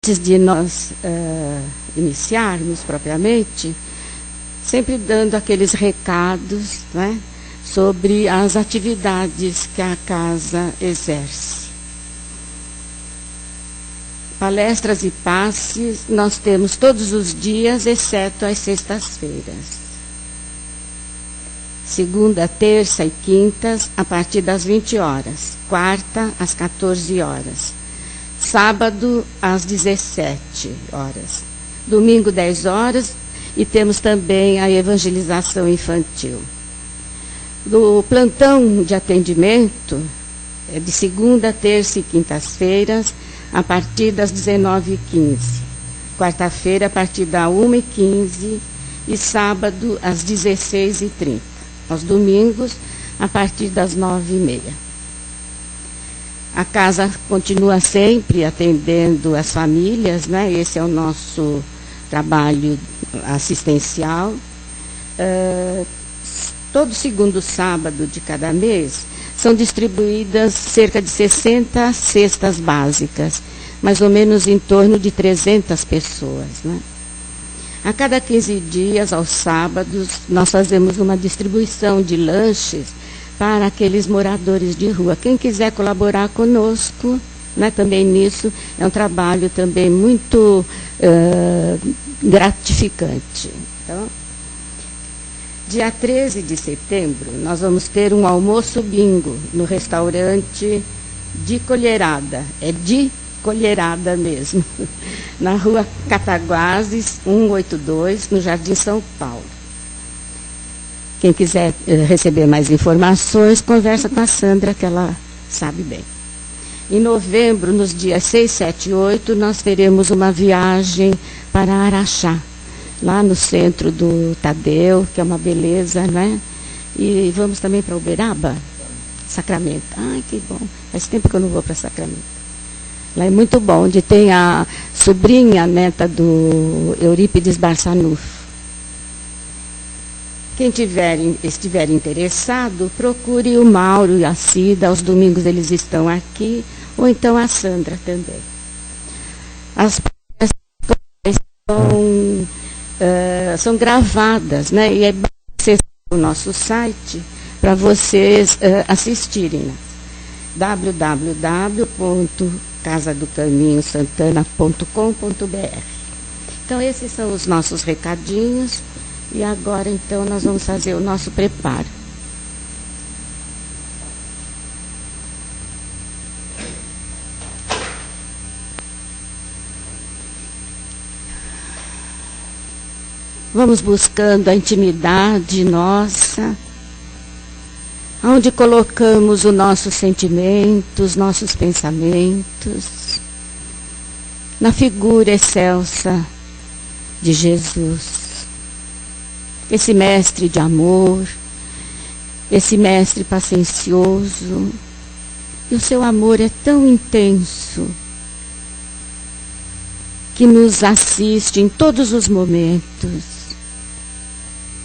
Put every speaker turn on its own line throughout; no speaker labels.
Antes de nós iniciarmos propriamente, sempre dando aqueles recados, né, sobre as atividades que a casa exerce. Palestras e passes nós temos todos os dias, exceto as sextas-feiras. Segunda, terça e quintas, a partir das 20 horas. Quarta, às 14 horas. Sábado, às 17 horas. Domingo, 10 horas. E temos também a evangelização infantil. Do plantão de atendimento, é de segunda, terça e quintas-feiras, a partir das 19h15. Quarta-feira, a partir da 1h15. E sábado, às 16h30. Aos domingos, a partir das 9h30. A casa continua sempre atendendo as famílias, né? Esse é o nosso trabalho assistencial. Todo segundo sábado de cada mês, são distribuídas cerca de 60 cestas básicas, mais ou menos em torno de 300 pessoas, né? A cada 15 dias, aos sábados, nós fazemos uma distribuição de lanches para aqueles moradores de rua. Quem quiser colaborar conosco, né, também nisso, é um trabalho também muito gratificante. Então, dia 13 de setembro, nós vamos ter um almoço bingo no restaurante de Colherada. É de Colherada mesmo, na rua Cataguases, 182, no Jardim São Paulo. Quem quiser receber mais informações, conversa com a Sandra, que ela sabe bem. Em novembro, nos dias 6, 7 e 8, nós teremos uma viagem para Araxá, lá no centro do Tadeu, que é uma beleza, né? E vamos também para Uberaba, Sacramento. Ai, que bom. Faz tempo que eu não vou para Sacramento. Lá é muito bom, onde tem a sobrinha, neta do Eurípides Barçanufo. Quem estiver interessado, procure o Mauro e a Cida. Aos domingos eles estão aqui, ou então a Sandra também. As são gravadas, né? E é bom acessar o nosso site para vocês assistirem. www.casadocaminhosantana.com.br. Então, esses são os nossos recadinhos. E agora, então, nós vamos fazer o nosso preparo. Vamos buscando a intimidade nossa, onde colocamos o nosso sentimento, os nossos pensamentos, na figura excelsa de Jesus. Esse mestre de amor, esse mestre paciencioso, e o seu amor é tão intenso que nos assiste em todos os momentos,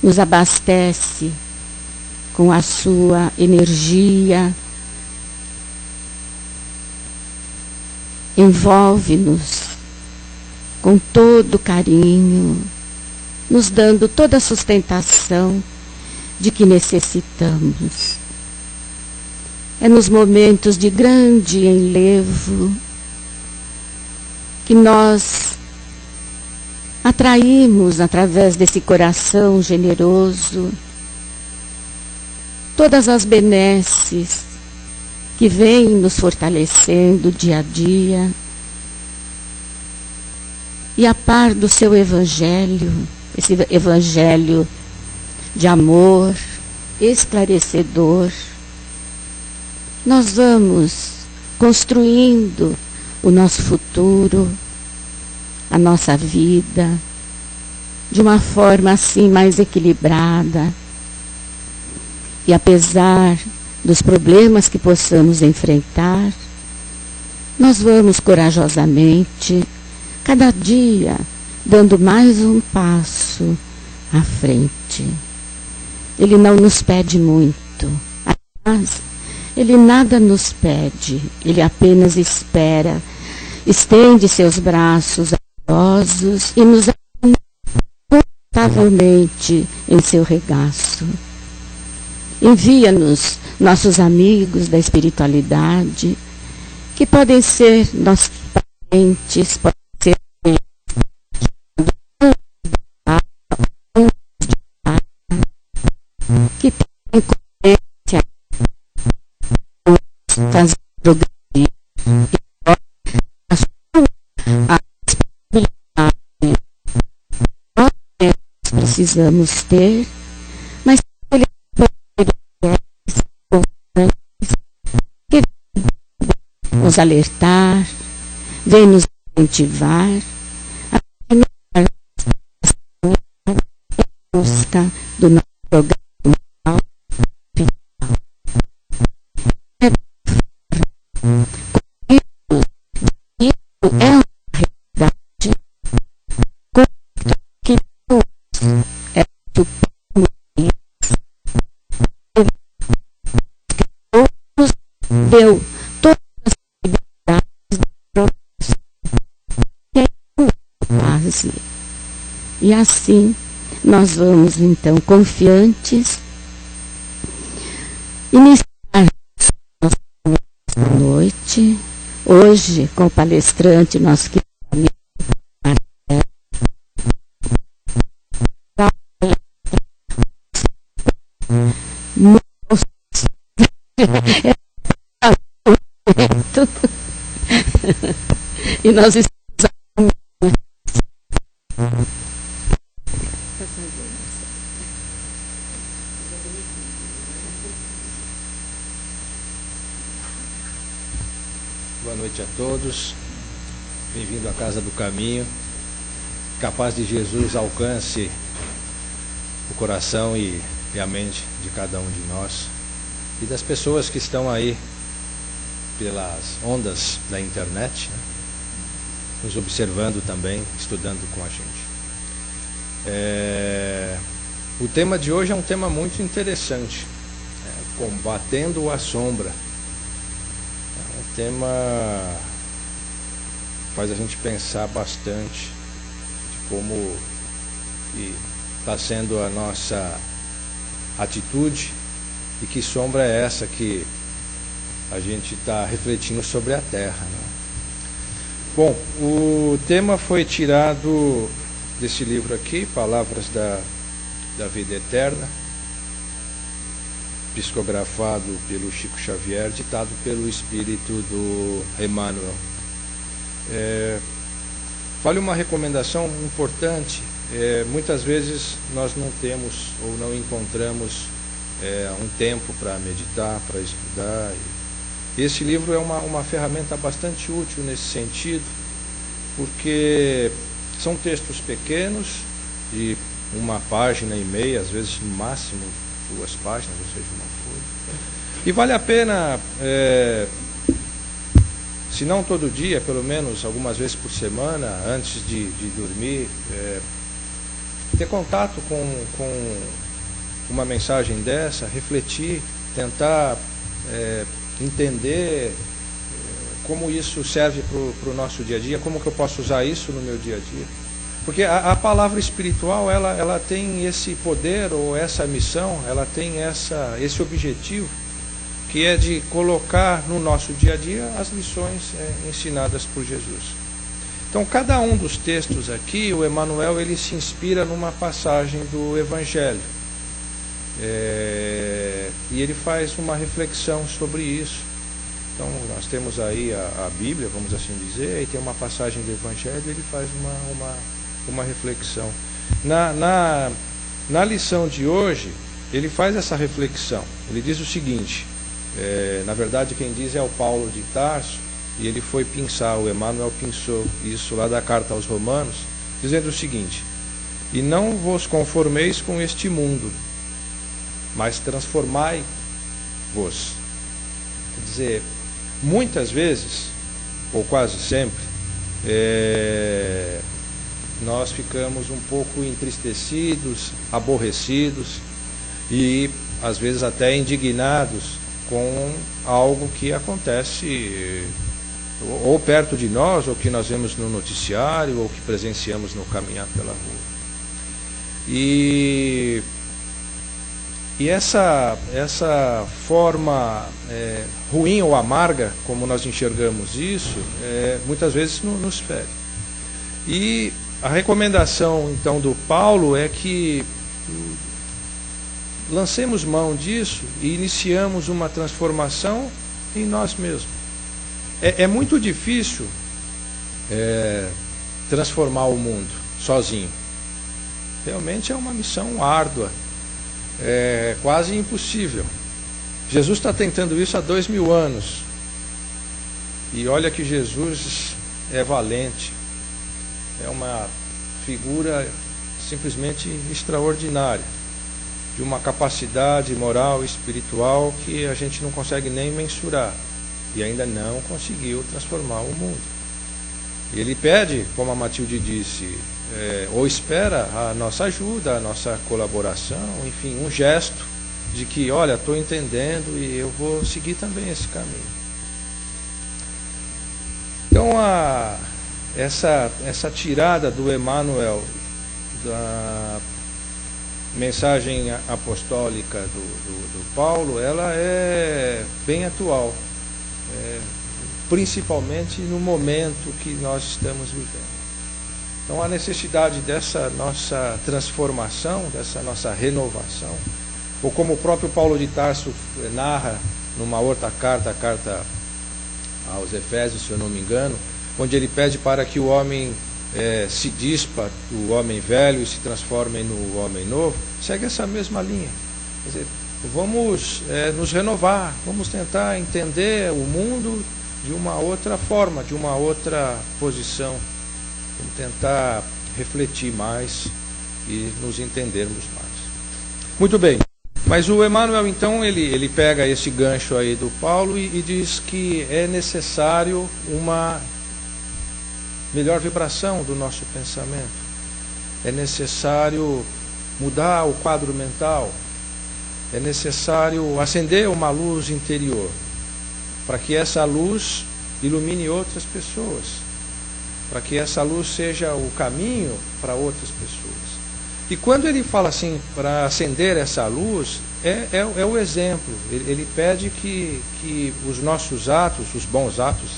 nos abastece com a sua energia, envolve-nos com todo carinho, nos dando toda a sustentação de que necessitamos. É nos momentos de grande enlevo que nós atraímos, através desse coração generoso, todas as benesses que vêm nos fortalecendo dia a dia, e a par do seu evangelho, esse evangelho de amor, esclarecedor, nós vamos construindo o nosso futuro, a nossa vida, de uma forma assim mais equilibrada. E apesar dos problemas que possamos enfrentar, nós vamos corajosamente, cada dia, dando mais um passo à frente. Ele não nos pede muito. Aliás, Ele nada nos pede, Ele apenas espera estende seus braços amorosos e nos acolhe confortavelmente em seu regaço. Envia-nos nossos amigos da espiritualidade, que podem ser nossos parentes, podem ser que têm consciência, fazer progredir a responsabilidade nós precisamos ter, mas eles que nos alertar, vem nos incentivar a continuar em busca do nosso programa. É uma realidade que é deu todas as possibilidades de progresso que é quase. E assim nós vamos então confiantes iniciar nossa noite hoje com o palestrante nosso querido amigo e nós estamos
Boa noite a todos, bem-vindo à Casa do Caminho, que a paz de Jesus alcance o coração e a mente de cada um de nós e das pessoas que estão aí pelas ondas da internet, né, nos observando também, estudando com a gente. O tema de hoje é um tema muito interessante, combatendo a sombra. O tema faz a gente pensar bastante de como está sendo a nossa atitude e que sombra é essa que a gente está refletindo sobre a Terra, né? Bom, o tema foi tirado desse livro aqui, Palavras da Vida Eterna, psicografado pelo Chico Xavier, ditado pelo espírito do Emmanuel. Vale uma recomendação importante. Muitas vezes nós não temos ou não encontramos um tempo para meditar, para estudar. Esse livro é uma ferramenta bastante útil nesse sentido, porque são textos pequenos, de 1,5 páginas, às vezes no máximo 2 páginas, ou seja, uma folha. E vale a pena, se não todo dia, pelo menos algumas vezes por semana, antes de dormir, ter contato com uma mensagem dessa, refletir, tentar entender como isso serve para o nosso dia a dia, como que eu posso usar isso no meu dia a dia. Porque a palavra espiritual, ela tem esse poder ou essa missão, ela tem esse objetivo, que é de colocar no nosso dia a dia as lições ensinadas por Jesus. Então, cada um dos textos aqui, o Emmanuel, ele se inspira numa passagem do Evangelho. E ele faz uma reflexão sobre isso. Então, nós temos aí a Bíblia, vamos assim dizer, aí tem uma passagem do Evangelho, ele faz uma reflexão. Na lição de hoje, ele faz essa reflexão. Ele diz o seguinte, na verdade quem diz é o Paulo de Tarso, e ele foi pensar, o Emmanuel pensou isso lá da carta aos Romanos, dizendo o seguinte: e não vos conformeis com este mundo, mas transformai-vos. Quer dizer, muitas vezes, ou quase sempre, nós ficamos um pouco entristecidos, aborrecidos e às vezes até indignados com algo que acontece ou perto de nós, ou que nós vemos no noticiário, ou que presenciamos no caminhar pela rua. E essa forma ruim ou amarga, como nós enxergamos isso, muitas vezes nos fere. E a recomendação, então, do Paulo é que lancemos mão disso e iniciamos uma transformação em nós mesmos. É muito difícil transformar o mundo sozinho. Realmente é uma missão árdua, quase impossível. Jesus está tentando isso há 2000 anos. E olha que Jesus é valente. É uma figura simplesmente extraordinária, de uma capacidade moral e espiritual que a gente não consegue nem mensurar. E ainda não conseguiu transformar o mundo. E ele pede, como a Matilde disse, ou espera a nossa ajuda, a nossa colaboração, enfim, um gesto de que, olha, estou entendendo e eu vou seguir também esse caminho. Então, essa tirada do Emmanuel, da mensagem apostólica do Paulo, ela é bem atual, principalmente no momento que nós estamos vivendo. Então, a necessidade dessa nossa transformação, dessa nossa renovação, ou como o próprio Paulo de Tarso narra numa outra carta, a carta aos Efésios, se eu não me engano, onde ele pede para que o homem se dispa, o homem velho, e se transforme no homem novo, segue essa mesma linha. Quer dizer, vamos nos renovar, vamos tentar entender o mundo de uma outra forma, de uma outra posição. Vamos tentar refletir mais e nos entendermos mais. Muito bem. Mas o Emmanuel, então, ele pega esse gancho aí do Paulo e diz que é necessário uma melhor vibração do nosso pensamento. É necessário mudar o quadro mental. É necessário acender uma luz interior, para que essa luz ilumine outras pessoas, para que essa luz seja o caminho para outras pessoas. E quando ele fala assim, para acender essa luz, é o exemplo. Ele pede que os nossos atos, os bons atos,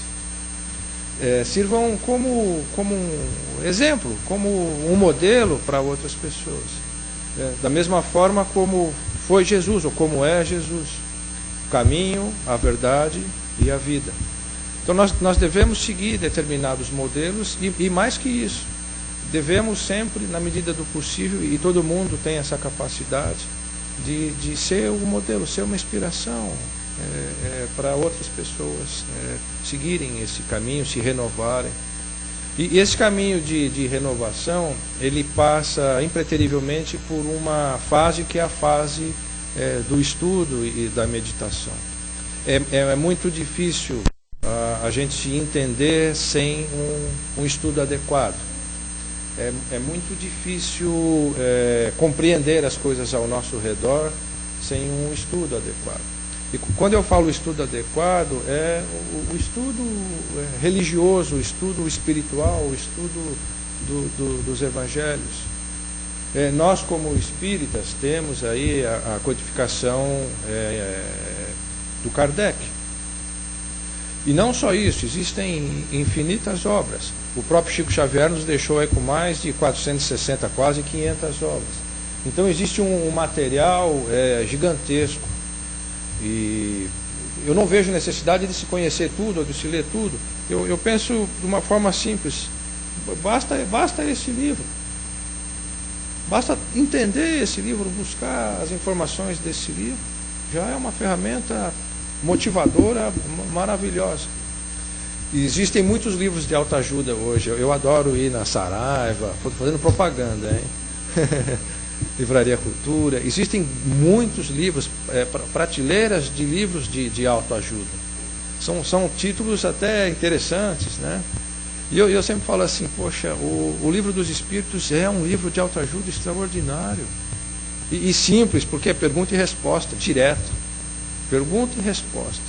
sirvam como um exemplo, como um modelo para outras pessoas. Da mesma forma como foi Jesus, ou como é Jesus. O caminho, a verdade e a vida. Então nós devemos seguir determinados modelos e mais que isso, devemos sempre, na medida do possível, e todo mundo tem essa capacidade, de ser um modelo, ser uma inspiração para outras pessoas seguirem esse caminho, se renovarem. E esse caminho de renovação, ele passa impreterivelmente por uma fase que é a fase do estudo e da meditação. É muito difícil a gente se entender sem um estudo adequado. É muito difícil compreender as coisas ao nosso redor sem um estudo adequado. E quando eu falo estudo adequado, é o estudo religioso, o estudo espiritual, o estudo dos evangelhos. Nós, como espíritas, temos aí a codificação do Kardec. E não só isso, existem infinitas obras. O próprio Chico Xavier nos deixou aí com mais de 460, quase 500 obras. Então existe um material gigantesco. E eu não vejo necessidade de se conhecer tudo, ou de se ler tudo. Eu penso de uma forma simples. Basta esse livro. Basta entender esse livro, buscar as informações desse livro. Já é uma ferramenta motivadora, maravilhosa. E existem muitos livros de autoajuda hoje. Eu adoro ir na Saraiva, fazendo propaganda, hein? Livraria Cultura. Existem muitos livros, prateleiras de livros de autoajuda. São títulos até interessantes, né? E eu sempre falo assim, poxa, o Livro dos Espíritos é um livro de autoajuda extraordinário. E simples, porque é pergunta e resposta, direto. Pergunta e resposta.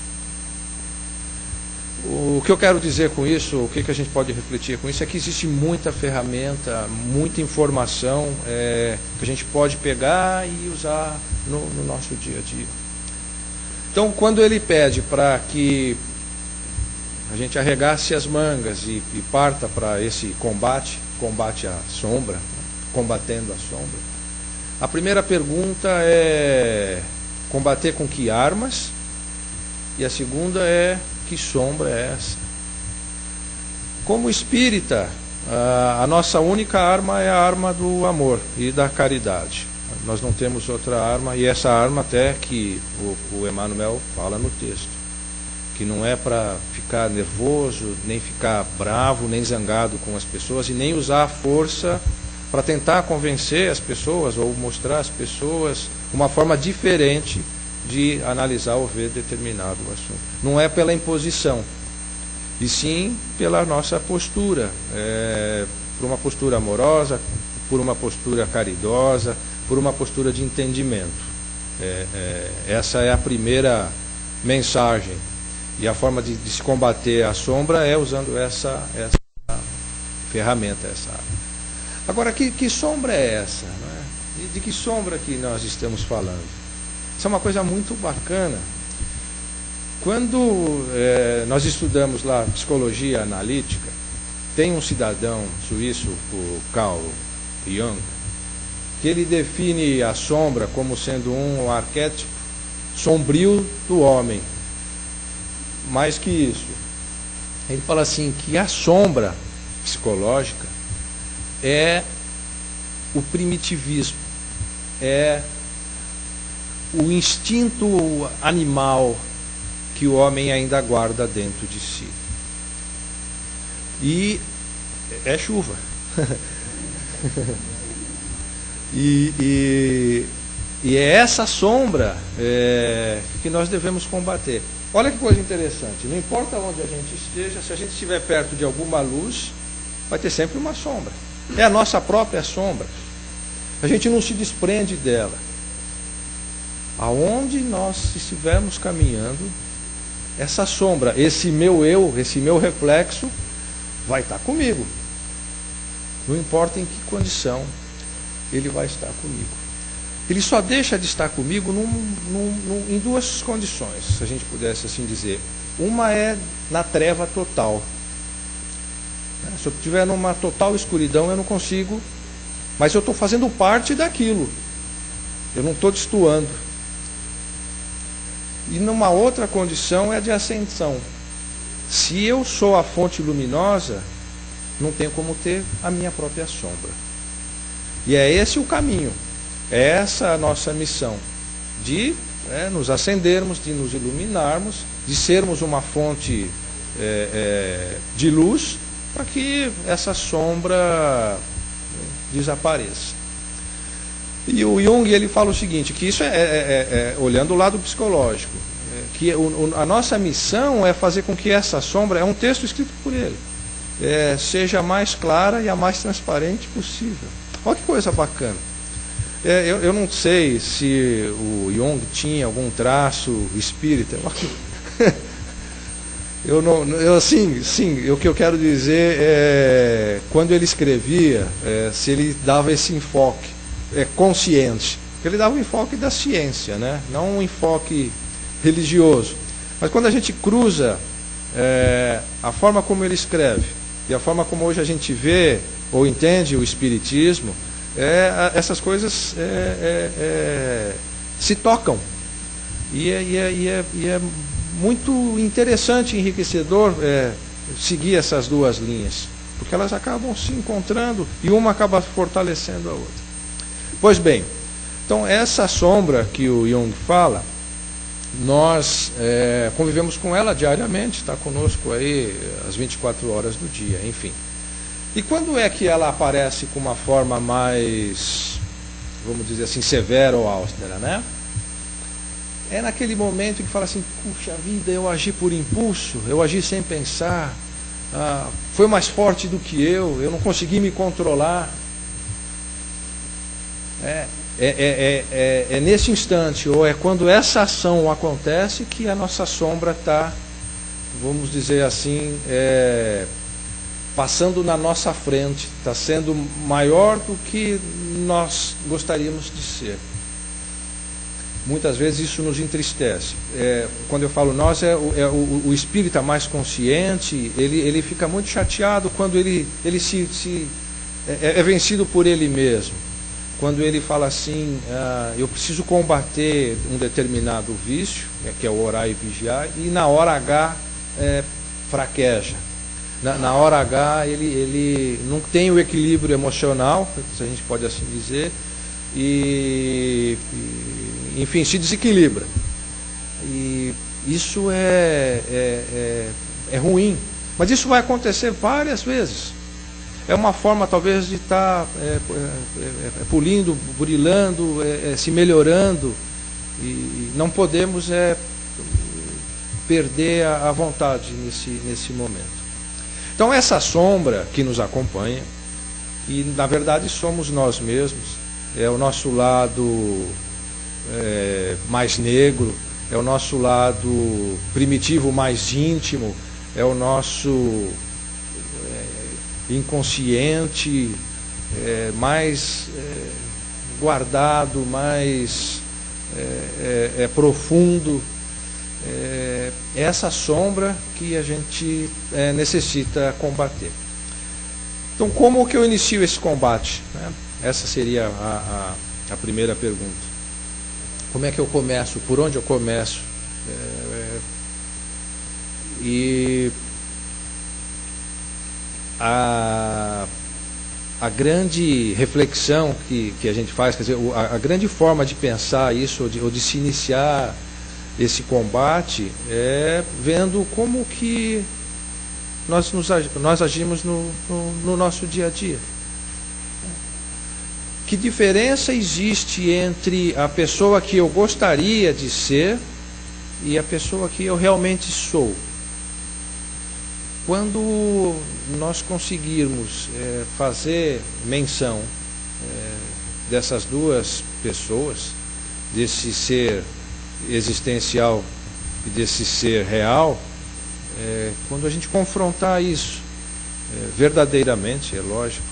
O que eu quero dizer com isso, o que a gente pode refletir com isso, é que existe muita ferramenta, muita informação que a gente pode pegar e usar no nosso dia a dia. Então, quando ele pede para que a gente arregasse as mangas e parta para esse combate à sombra, combatendo a sombra, a primeira pergunta é: combater com que armas? E a segunda é: que sombra é essa? Como espírita, a nossa única arma é a arma do amor e da caridade. Nós não temos outra arma, e essa arma até que o Emmanuel fala no texto, que não é para ficar nervoso, nem ficar bravo, nem zangado com as pessoas, e nem usar a força para tentar convencer as pessoas ou mostrar às pessoas uma forma diferente de analisar ou ver determinado assunto. Não é pela imposição, e sim pela nossa postura, por uma postura amorosa, por uma postura caridosa, por uma postura de entendimento. Essa é a primeira mensagem. E a forma de se combater a sombra é usando essa ferramenta, essa arma. Agora, que sombra é essa? Não é? De que sombra que nós estamos falando? Isso é uma coisa muito bacana. Quando nós estudamos lá psicologia analítica, tem um cidadão suíço, o Carl Jung, que ele define a sombra como sendo um arquétipo sombrio do homem. Mais que isso, ele fala assim, que a sombra psicológica é o primitivismo, é o instinto animal que o homem ainda guarda dentro de si. E é chuva. E é essa sombra que nós devemos combater. Olha que coisa interessante, não importa onde a gente esteja, se a gente estiver perto de alguma luz, vai ter sempre uma sombra. É a nossa própria sombra. A gente não se desprende dela. Aonde nós estivermos caminhando, essa sombra, esse meu eu, esse meu reflexo, vai estar comigo. Não importa em que condição ele vai estar comigo. Ele só deixa de estar comigo em duas condições, se a gente pudesse assim dizer. Uma é na treva total. Se eu estiver numa total escuridão, eu não consigo, mas eu estou fazendo parte daquilo. Eu não estou destoando. E numa outra condição é de ascensão. Se eu sou a fonte luminosa, não tenho como ter a minha própria sombra. E é esse o caminho. É essa a nossa missão, de nos acendermos, de nos iluminarmos, de sermos uma fonte de luz, para que essa sombra desapareça. E o Jung, ele fala o seguinte, que isso olhando o lado psicológico, que a nossa missão é fazer com que essa sombra, é um texto escrito por ele, seja a mais clara e a mais transparente possível. Olha que coisa bacana. Eu não sei se o Jung tinha algum traço espírita. O que eu quero dizer é, quando ele escrevia, se ele dava esse enfoque consciente, porque ele dava o enfoque da ciência, né? Não um enfoque religioso. Mas quando a gente cruza a forma como ele escreve e a forma como hoje a gente vê ou entende o espiritismo, essas coisas se tocam. E é muito interessante e enriquecedor seguir essas duas linhas, porque elas acabam se encontrando e uma acaba fortalecendo a outra. Pois bem, então essa sombra que o Jung fala, nós convivemos com ela diariamente, está conosco aí às 24 horas do dia, enfim. E quando é que ela aparece com uma forma mais, vamos dizer assim, severa ou austera, né? É naquele momento em que fala assim, puxa vida, eu agi por impulso, eu agi sem pensar, foi mais forte do que eu não consegui me controlar. É nesse instante, ou é quando essa ação acontece, que a nossa sombra está vamos dizer assim, passando na nossa frente, está sendo maior do que nós gostaríamos de ser. Muitas vezes isso nos entristece. Quando eu falo nós, o espírita mais consciente, ele fica muito chateado quando ele é vencido por ele mesmo. Quando ele fala assim, eu preciso combater um determinado vício, que é o orar e vigiar, e na hora H fraqueja. Na hora H ele não tem o equilíbrio emocional, se a gente pode assim dizer, enfim, se desequilibra. E isso é ruim. Mas isso vai acontecer várias vezes. É uma forma talvez de estar pulindo, burilando, se melhorando. E não podemos perder a vontade nesse momento. Então essa sombra que nos acompanha, e na verdade somos nós mesmos, é o nosso lado mais negro, é o nosso lado primitivo mais íntimo, é o nosso inconsciente mais guardado, mais profundo. Essa sombra que a gente necessita combater. Então, como que eu inicio esse combate, né? Essa seria a primeira pergunta. Como é que eu começo? Por onde eu começo? E a grande reflexão que a gente faz, quer dizer, a grande forma de pensar isso, ou de se iniciar esse combate, é vendo como que nós agimos no nosso dia a dia. Que diferença existe entre a pessoa que eu gostaria de ser e a pessoa que eu realmente sou? Quando nós conseguirmos fazer menção dessas duas pessoas, desse ser existencial e desse ser real, quando a gente confrontar isso verdadeiramente, é lógico,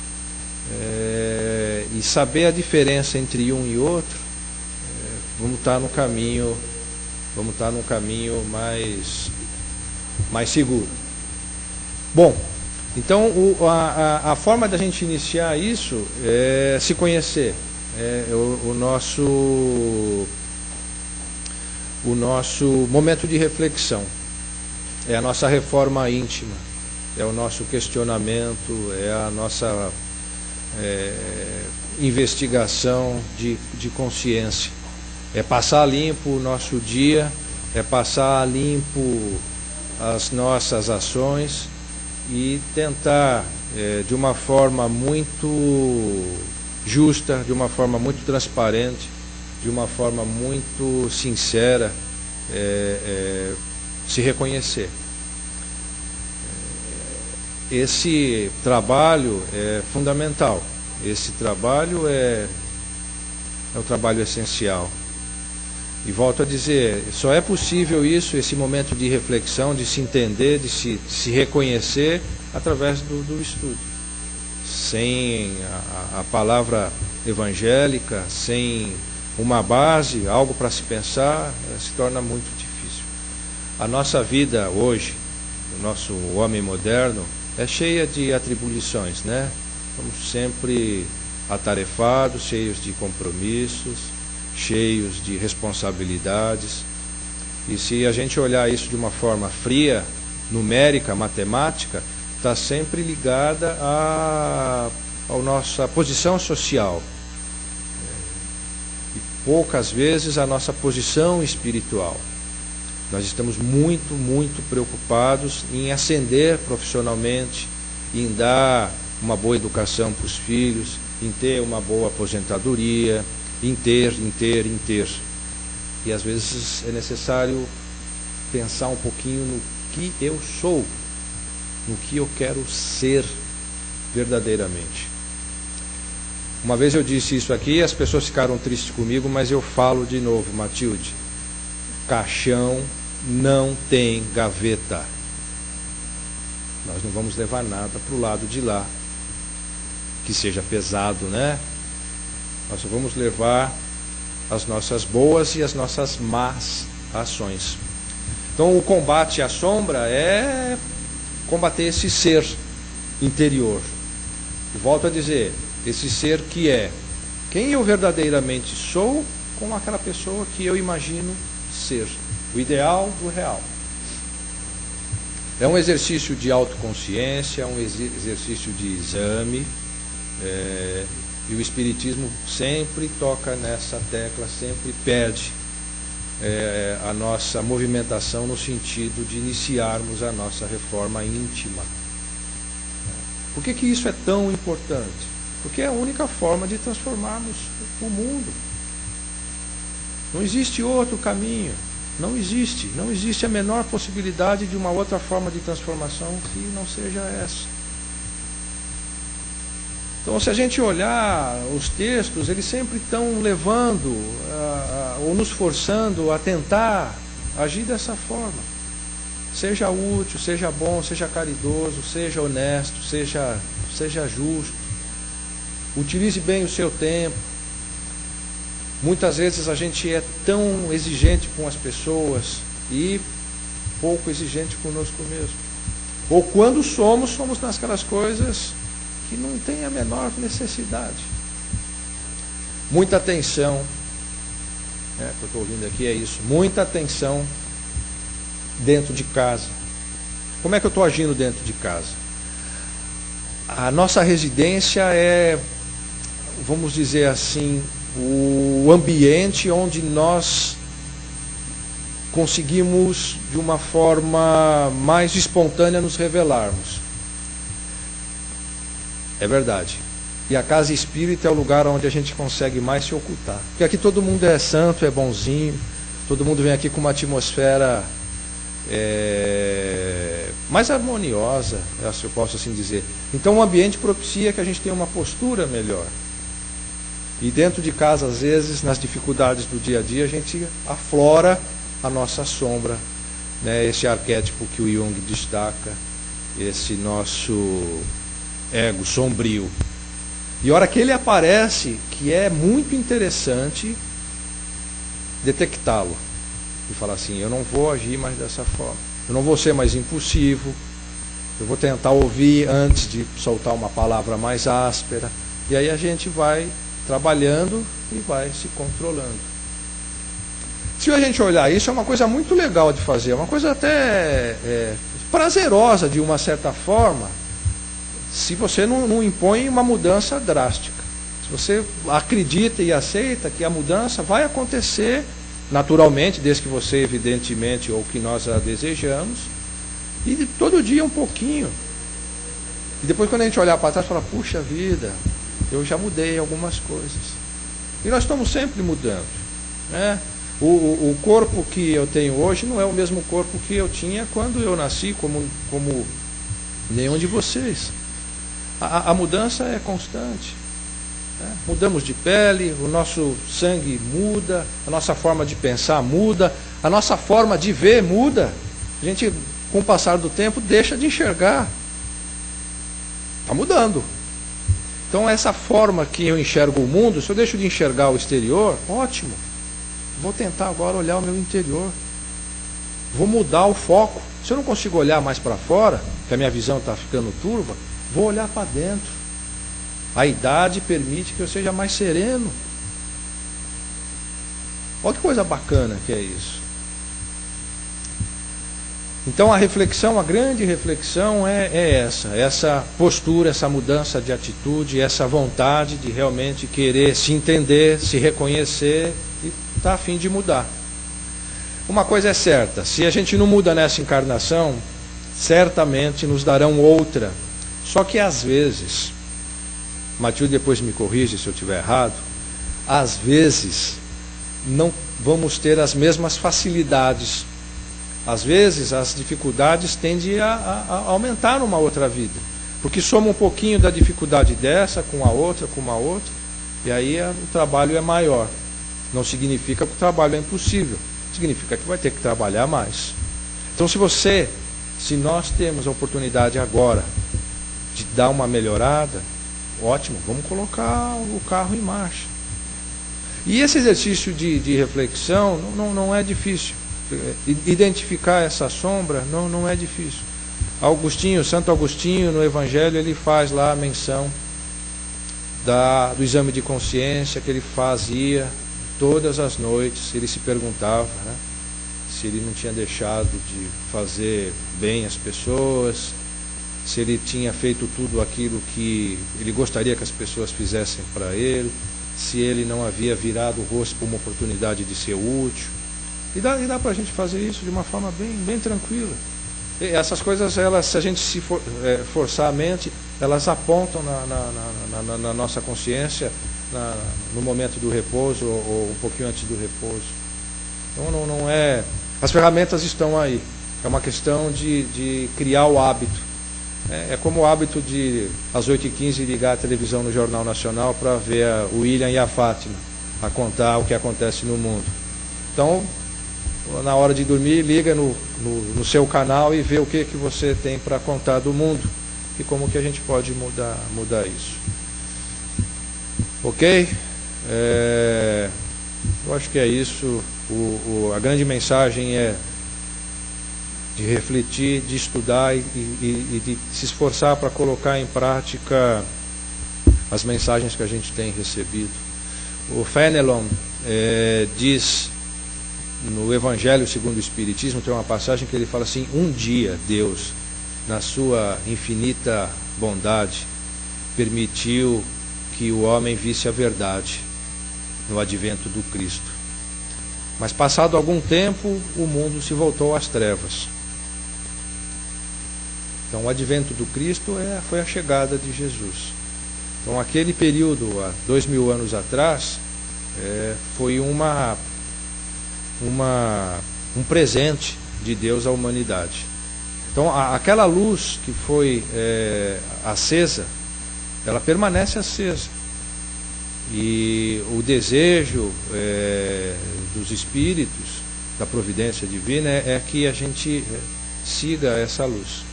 e saber a diferença entre um e outro, vamos estar no caminho mais seguro. Bom, então a forma da gente iniciar isso é se conhecer, o nosso momento de reflexão, é a nossa reforma íntima, é o nosso questionamento, é a nossa investigação de consciência, é passar limpo o nosso dia, é passar limpo as nossas ações e tentar, de uma forma muito justa, de uma forma muito transparente, de uma forma muito sincera, se reconhecer. Esse trabalho é fundamental. Esse trabalho é o trabalho essencial. E volto a dizer, só é possível isso, esse momento de reflexão, de se entender, de se reconhecer, através do estudo. Sem a palavra evangélica, sem uma base, algo para se pensar, se torna muito difícil. A nossa vida hoje, o nosso homem moderno, é cheia de atribuições, né? Estamos sempre atarefados, cheios de compromissos, cheios de responsabilidades. E se a gente olhar isso de uma forma fria, numérica, matemática, está sempre ligada à nossa posição social. E poucas vezes a nossa posição espiritual. Nós estamos muito, muito preocupados em ascender profissionalmente, em dar uma boa educação para os filhos, em ter uma boa aposentadoria, em ter. E às vezes é necessário pensar um pouquinho no que eu sou, no que eu quero ser verdadeiramente. Uma vez eu disse isso aqui, as pessoas ficaram tristes comigo, mas eu falo de novo, Matilde. Caixão não tem gaveta. Nós não vamos levar nada para o lado de lá que seja pesado, né? Nós só vamos levar as nossas boas e as nossas más ações. Então o combate à sombra é combater esse ser interior. E volto a dizer, esse ser que é quem eu verdadeiramente sou com aquela pessoa que eu imagino ser. O ideal do real. É um exercício de autoconsciência, é um exercício de exame. E o Espiritismo sempre toca nessa tecla, sempre pede a nossa movimentação no sentido de iniciarmos a nossa reforma íntima. Por que isso é tão importante? Porque é a única forma de transformarmos o mundo. Não existe outro caminho. Não existe a menor possibilidade de uma outra forma de transformação que não seja essa. Então, se a gente olhar os textos, eles sempre estão levando ou nos forçando a tentar agir dessa forma. Seja útil, seja bom, seja caridoso, seja honesto, seja justo. Utilize bem o seu tempo. Muitas vezes a gente é tão exigente com as pessoas e pouco exigente conosco mesmo. Ou quando somos naquelas coisas que não tem a menor necessidade. Muita atenção, o que eu estou ouvindo aqui é isso, muita atenção dentro de casa. Como é que eu estou agindo dentro de casa? A nossa residência é, vamos dizer assim, o ambiente onde nós conseguimos, de uma forma mais espontânea, nos revelarmos. É verdade. E a casa espírita é o lugar onde a gente consegue mais se ocultar. Porque aqui todo mundo é santo, é bonzinho, todo mundo vem aqui com uma atmosfera mais harmoniosa, se eu posso assim dizer. Então o ambiente propicia que a gente tenha uma postura melhor. E dentro de casa, às vezes, nas dificuldades do dia a dia, a gente aflora a nossa sombra, né? Esse arquétipo que o Jung destaca, esse nosso ego sombrio. E a hora que ele aparece, que é muito interessante detectá-lo e falar assim: eu não vou agir mais dessa forma, eu não vou ser mais impulsivo, eu vou tentar ouvir antes de soltar uma palavra mais áspera. E aí a gente vai trabalhando e vai se controlando. Se a gente olhar isso, é uma coisa muito legal de fazer, é uma coisa até prazerosa de uma certa forma, se você não impõe uma mudança drástica. Se você acredita e aceita que a mudança vai acontecer naturalmente, desde que você, evidentemente, ou que nós a desejamos, e todo dia um pouquinho. E depois, quando a gente olhar para trás, fala: puxa vida, eu já mudei algumas coisas. E nós estamos sempre mudando, né? O corpo que eu tenho hoje não é o mesmo corpo que eu tinha quando eu nasci, como nenhum de vocês. A mudança é constante, né? Mudamos de pele, o nosso sangue muda, a nossa forma de pensar muda, a nossa forma de ver muda. A gente, com o passar do tempo, deixa de enxergar. Está mudando. Então, essa forma que eu enxergo o mundo, se eu deixo de enxergar o exterior, ótimo. Vou tentar agora olhar o meu interior. Vou mudar o foco. Se eu não consigo olhar mais para fora, que a minha visão está ficando turva, vou olhar para dentro. A idade permite que eu seja mais sereno. Olha que coisa bacana que é isso. Então a reflexão, a grande reflexão é essa postura, essa mudança de atitude, essa vontade de realmente querer se entender, se reconhecer e estar a fim de mudar. Uma coisa é certa: se a gente não muda nessa encarnação, certamente nos darão outra. Só que às vezes, Matilde depois me corrige se eu estiver errado, às vezes não vamos ter as mesmas facilidades. Às vezes as dificuldades tendem a aumentar numa outra vida, porque soma um pouquinho da dificuldade dessa com a outra, e aí o trabalho é maior. Não significa que o trabalho é impossível, significa que vai ter que trabalhar mais. Então, se você Se nós temos a oportunidade agora de dar uma melhorada, ótimo, vamos colocar o carro em marcha. E esse exercício de reflexão não é difícil. Identificar essa sombra não é difícil. Santo Agostinho, no Evangelho, ele faz lá a menção do exame de consciência que ele fazia todas as noites. Ele se perguntava, né, se ele não tinha deixado de fazer bem às pessoas, se ele tinha feito tudo aquilo que ele gostaria que as pessoas fizessem para ele, se ele não havia virado o rosto para uma oportunidade de ser útil. E dá para a gente fazer isso de uma forma bem tranquila. E essas coisas, se a gente se forçar a mente, elas apontam na nossa consciência no momento do repouso ou um pouquinho antes do repouso. Então não é... As ferramentas estão aí. É uma questão de criar o hábito. É como o hábito de, às 8h15, ligar a televisão no Jornal Nacional para ver o William e a Fátima a contar o que acontece no mundo. Então, na hora de dormir, liga no seu canal e vê o que você tem para contar do mundo e como que a gente pode mudar isso. Ok? Eu acho que é isso. A grande mensagem é de refletir, de estudar e de se esforçar para colocar em prática as mensagens que a gente tem recebido. O Fenelon diz no Evangelho segundo o Espiritismo, tem uma passagem que ele fala assim: um dia Deus, na sua infinita bondade, permitiu que o homem visse a verdade no advento do Cristo. Mas passado algum tempo, o mundo se voltou às trevas. Então o advento do Cristo foi a chegada de Jesus. Então aquele período, há 2000 anos atrás, foi um presente de Deus à humanidade. Então aquela luz que foi acesa, ela permanece acesa. E o desejo dos espíritos, da providência divina, é que a gente siga essa luz.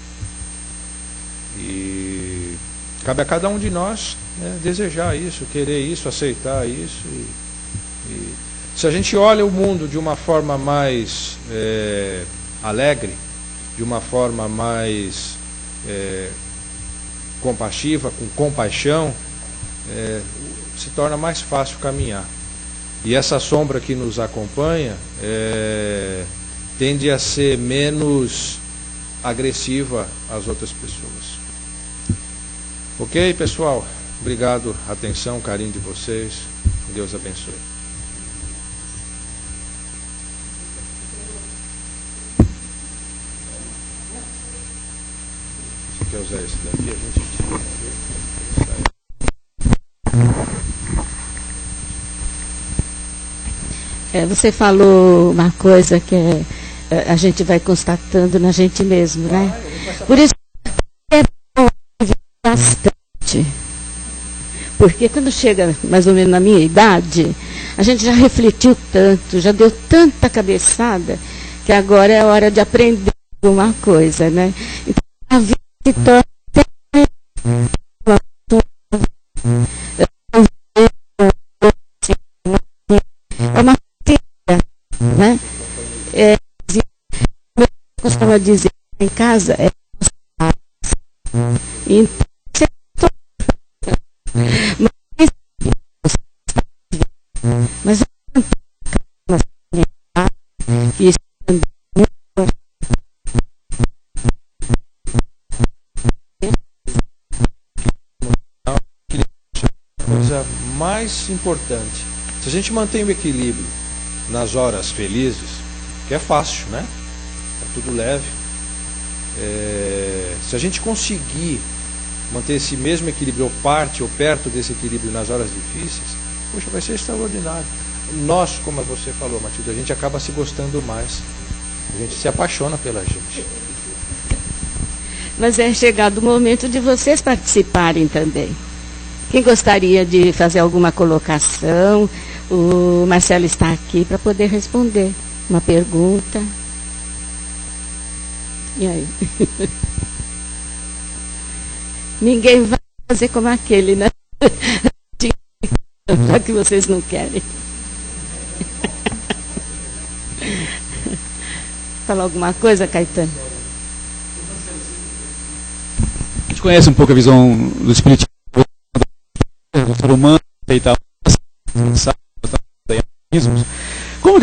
E cabe a cada um de nós desejar isso, querer isso, aceitar isso. E se a gente olha o mundo de uma forma mais alegre, de uma forma mais compassiva, com compaixão, se torna mais fácil caminhar. E essa sombra que nos acompanha tende a ser menos agressiva às outras pessoas. Ok, pessoal? Obrigado, atenção, carinho de vocês. Deus abençoe. Você quer usar esse daqui? A gente tira.
Você falou uma coisa que a gente vai constatando na gente mesmo, né? Por isso é bom viver bastante. Porque quando chega mais ou menos na minha idade, a gente já refletiu tanto, já deu tanta cabeçada, que agora é hora de aprender alguma coisa, né? Então a vida se torna uma né? Eu costumava dizer em casa então, mas isso
coisa mais importante. Se a gente mantém o equilíbrio nas horas felizes, que é fácil, né? Tá tudo leve. Se a gente conseguir manter esse mesmo equilíbrio, ou parte, ou perto desse equilíbrio nas horas difíceis, poxa, vai ser extraordinário. Nós, como você falou, Matilde, a gente acaba se gostando mais. A gente se apaixona pela gente.
Mas é chegado o momento de vocês participarem também. Quem gostaria de fazer alguma colocação? O Marcelo está aqui para poder responder uma pergunta. E aí? Ninguém vai fazer como aquele, né? Já que vocês não querem. Falar alguma coisa, Caetano?
A gente conhece um pouco a visão do espiritismo do ser humano e tal. Como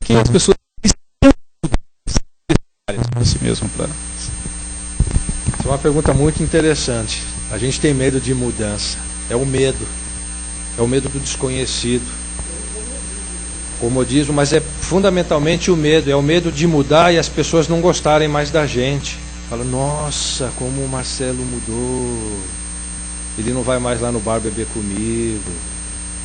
que as pessoas estão si mesmo para...
Essa é uma pergunta muito interessante. A gente tem medo de mudança. É o medo. É o medo do desconhecido. Comodismo, mas é fundamentalmente o medo. É o medo de mudar e as pessoas não gostarem mais da gente. Fala, nossa, como o Marcelo mudou. Ele não vai mais lá no bar beber comigo.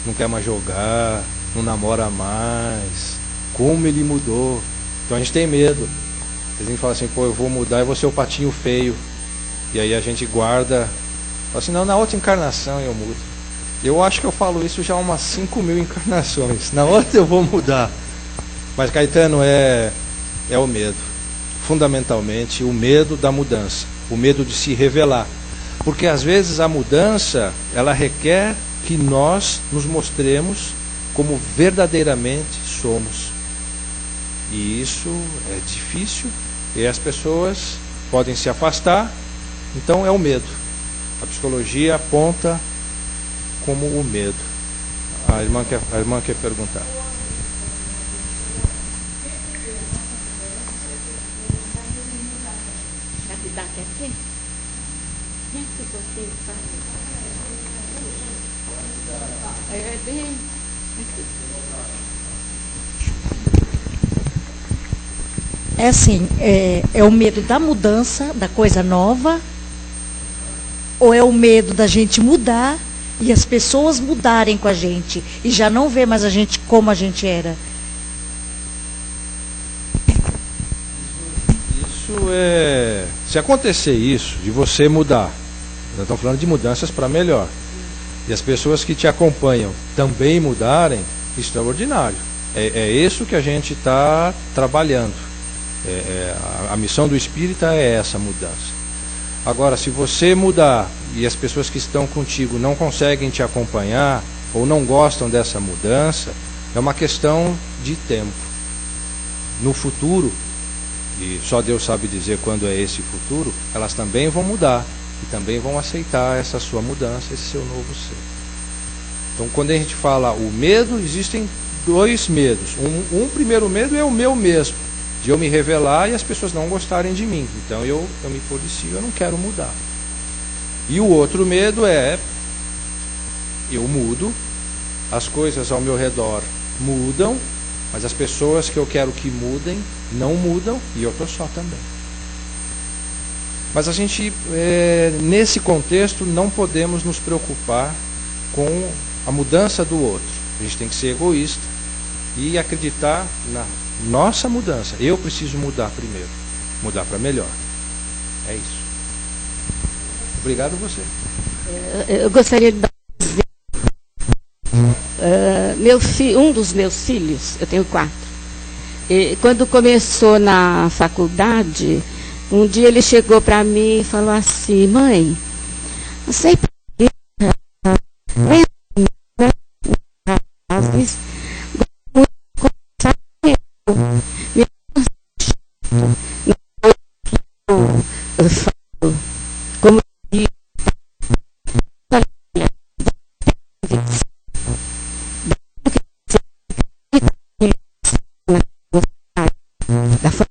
Não quer mais jogar. Não namora mais. Como ele mudou. Então a gente tem medo. A gente fala assim, pô, eu vou mudar e vou ser o patinho feio. E aí a gente guarda. Fala assim, não, na outra encarnação eu mudo. Eu acho que eu falo isso já umas 5.000 encarnações. Na outra eu vou mudar. Mas, Caetano, é o medo. Fundamentalmente, o medo da mudança. O medo de se revelar. Porque, às vezes, a mudança, ela requer que nós nos mostremos como verdadeiramente somos. E isso é difícil. E as pessoas podem se afastar. Então, é o medo. A psicologia aponta como o medo. A irmã quer perguntar.
É assim, é o medo da mudança, da coisa nova, ou é o medo da gente mudar e as pessoas mudarem com a gente e já não ver mais a gente como a gente era?
Isso é... Se acontecer isso, de você mudar, nós estamos falando de mudanças para melhor, e as pessoas que te acompanham também mudarem, extraordinário. É isso que a gente está trabalhando. A missão do espírita é essa mudança. Agora, se você mudar e as pessoas que estão contigo não conseguem te acompanhar ou não gostam dessa mudança, é uma questão de tempo. No futuro, e só Deus sabe dizer quando é esse futuro, elas também vão mudar e também vão aceitar essa sua mudança, esse seu novo ser. Então, quando a gente fala o medo, existem dois medos. Um primeiro medo é o meu mesmo, de eu me revelar e as pessoas não gostarem de mim. Então eu me policio, eu não quero mudar. E o outro medo é, eu mudo, as coisas ao meu redor mudam, mas as pessoas que eu quero que mudem não mudam e eu estou só também. Mas a gente, nesse contexto, não podemos nos preocupar com a mudança do outro. A gente tem que ser egoísta e acreditar na nossa mudança. Eu preciso mudar primeiro. Mudar para melhor. É isso. Obrigado a você.
Eu gostaria de dar um dos meus filhos, eu tenho 4. E quando começou na faculdade, um dia ele chegou para mim e falou assim, mãe, não sei por que eu falo como da forma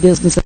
Deus nos